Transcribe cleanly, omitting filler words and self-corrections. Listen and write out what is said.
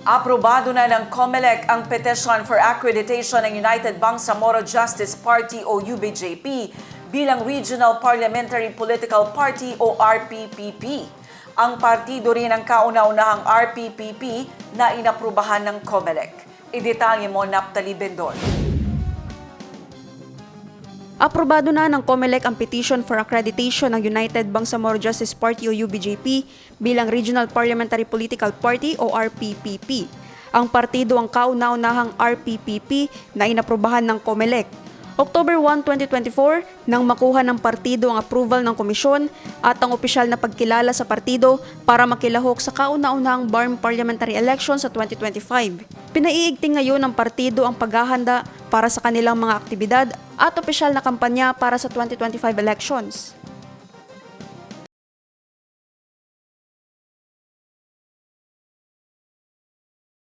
Aprobado na ng COMELEC ang petition for accreditation ng United Bangsamoro Justice Party o UBJP bilang Regional Parliamentary Political Party o RPPP. Ang partido rin ang kauna-unahang RPPP na inaprubahan ng COMELEC. Idetalye mo, Naptali Bendon. Aprobado na ng COMELEC ang petition for accreditation ng United Bangsamoro Justice Party o UBJP bilang Regional Parliamentary Political Party o RPPP. Ang partido ang kauna-unahang RPPP na inaprubahan ng COMELEC. October 1, 2024, nang makuha ng partido ang approval ng komisyon at ang opisyal na pagkilala sa partido para makilahok sa kauna-unahang BARM parliamentary election sa 2025. Pinaiigting ngayon ng partido ang paghahanda para sa kanilang mga aktibidad at opisyal na kampanya para sa 2025 elections.